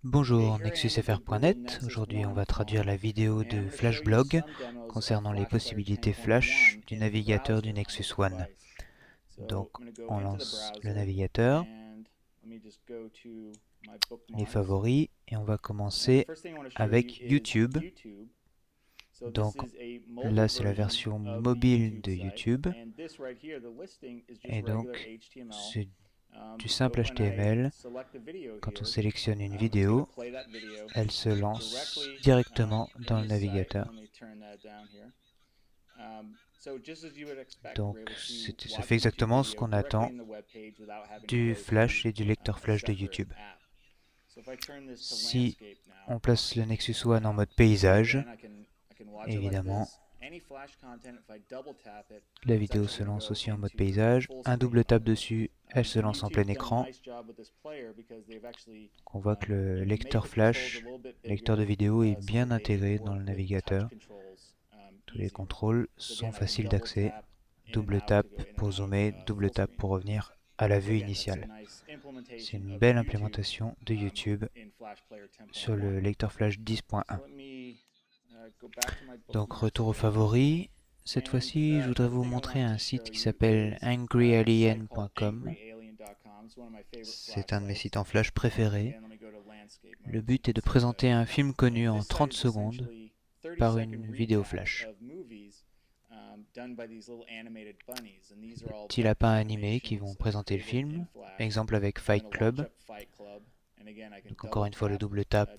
Bonjour, nexusfr.net. Aujourd'hui, on va traduire la vidéo de Flashblog concernant les possibilités Flash du navigateur du Nexus One. Donc, on lance le navigateur, les favoris, et on va commencer avec YouTube. Donc, là, c'est la version mobile de YouTube. Et donc, c'est du simple HTML. Quand on sélectionne une vidéo, elle se lance directement dans le navigateur. Donc ça fait exactement ce qu'on attend du Flash et du lecteur Flash de YouTube. Si on place le Nexus One en mode paysage, évidemment, la vidéo se lance aussi en mode paysage. Un double tap dessus, elle se lance en plein écran. Donc on voit que le lecteur Flash, lecteur de vidéo, est bien intégré dans le navigateur. Tous les contrôles sont faciles d'accès. Double tap pour zoomer, double tap pour revenir à la vue initiale. C'est une belle implémentation de YouTube sur le lecteur Flash 10.1. Donc retour aux favoris. Cette fois-ci, je voudrais vous montrer un site qui s'appelle angryalien.com. C'est un de mes sites en Flash préférés. Le but est de présenter un film connu en 30 secondes par une vidéo Flash. Petits lapins animés qui vont présenter le film, exemple avec Fight Club. Donc encore une fois le double tap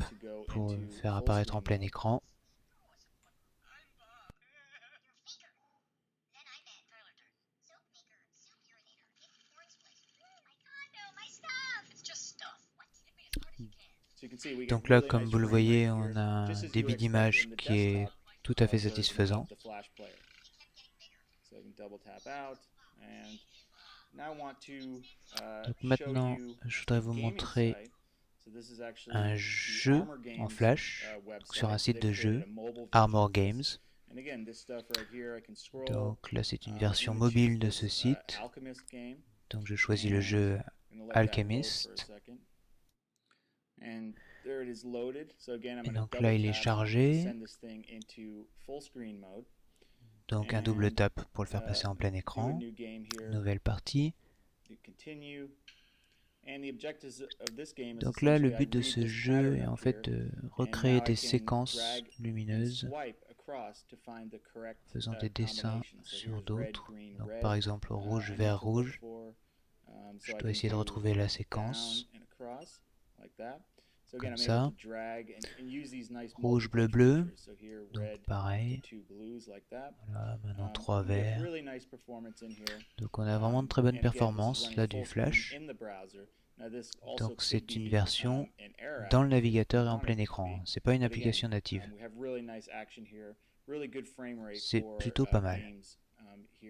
pour faire apparaître en plein écran. Donc là, comme vous le voyez, on a un débit d'image qui est tout à fait satisfaisant. Donc maintenant, je voudrais vous montrer un jeu en Flash sur un site de jeu, Armor Games. Donc là, c'est une version mobile de ce site. Donc je choisis le jeu Alchemist. Et donc là, il est chargé. Donc un double tap pour le faire passer en plein écran. Nouvelle partie. Donc là, le but de ce jeu est en fait de recréer des séquences lumineuses, faisant des dessins sur d'autres. Donc par exemple rouge, vert, rouge. Je dois essayer de retrouver la séquence. Comme ça. Rouge, bleu, bleu. Donc pareil. Voilà, maintenant 3 verts. Donc on a vraiment de très bonnes performances là du Flash. Donc c'est une version dans le navigateur et en plein écran. C'est pas une application native. C'est plutôt pas mal. Je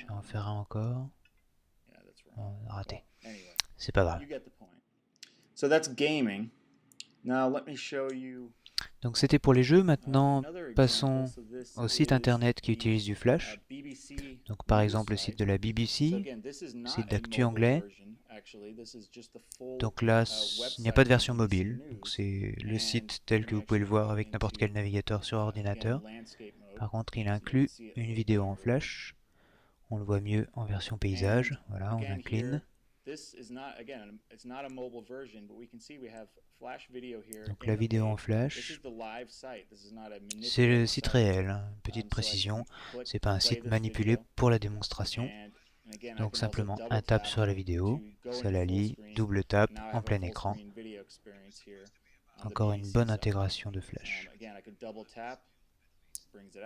vais en faire un encore. On a raté. C'est pas grave. Donc c'était pour les jeux. Maintenant passons au site internet qui utilise du Flash. Donc par exemple le site de la BBC, site d'actu anglais. Donc là, il n'y a pas de version mobile. Donc c'est le site tel que vous pouvez le voir avec n'importe quel navigateur sur ordinateur. Par contre, il inclut une vidéo en Flash. On le voit mieux en version paysage. Voilà, on incline. Donc la vidéo en Flash, c'est le site réel, hein. Petite précision, c'est pas un site manipulé pour la démonstration. Donc simplement un tap sur la vidéo, ça la lit, double tap en plein écran. Encore une bonne intégration de Flash.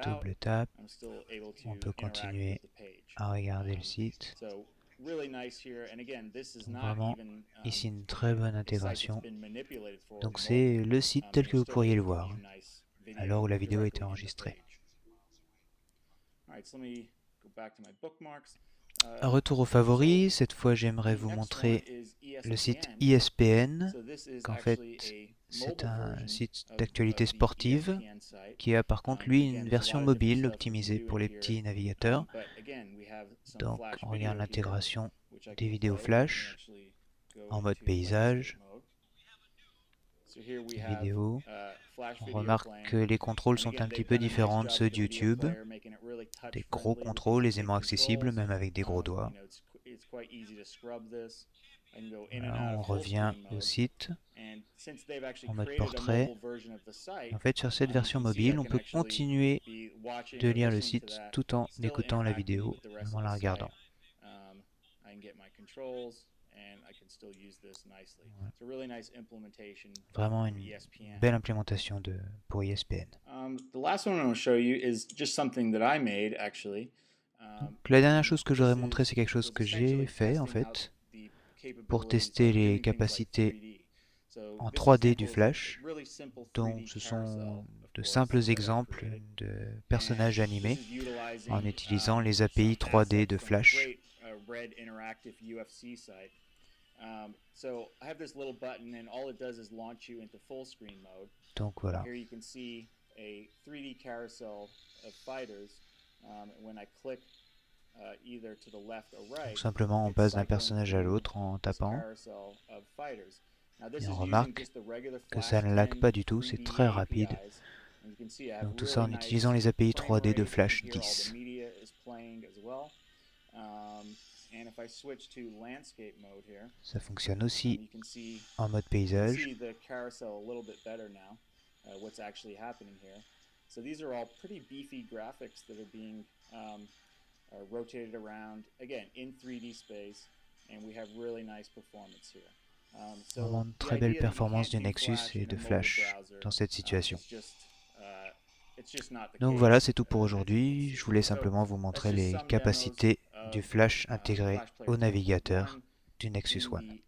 Double tap, on peut continuer à regarder le site. Vraiment, ici une très bonne intégration. Donc c'est le site tel que vous pourriez le voir, à l'heure où la vidéo a été enregistrée. Un retour aux favoris, cette fois j'aimerais vous montrer le site ESPN, qu'en fait c'est un site d'actualité sportive qui a par contre lui une version mobile optimisée pour les petits navigateurs. Donc on regarde l'intégration des vidéos flash. en mode paysage, vidéo. On remarque que les contrôles sont un petit peu différents de ceux de YouTube. Des gros contrôles aisément accessibles, même avec des gros doigts. Voilà, on revient au site en mode portrait. En fait, sur cette version mobile, on peut continuer de lire le site tout en écoutant la vidéo et en la regardant. Vraiment une belle implémentation pour ESPN. Donc, la dernière chose que j'aurais montré, c'est quelque chose que j'ai fait en fait pour tester les capacités en 3D du Flash. Donc ce sont de simples exemples de personnages animés en utilisant les API 3D de Flash. Donc voilà. Donc simplement on passe d'un personnage à l'autre en tapant. Et on remarque que ça ne lag pas du tout, c'est très rapide. Donc tout ça en utilisant les API 3D de Flash 10. Ça fonctionne aussi en mode paysage. Vraiment de très belle performance du Nexus et de Flash dans cette situation. Donc voilà, c'est tout pour aujourd'hui. Je voulais simplement vous montrer les capacités du Flash intégré au navigateur du Nexus One.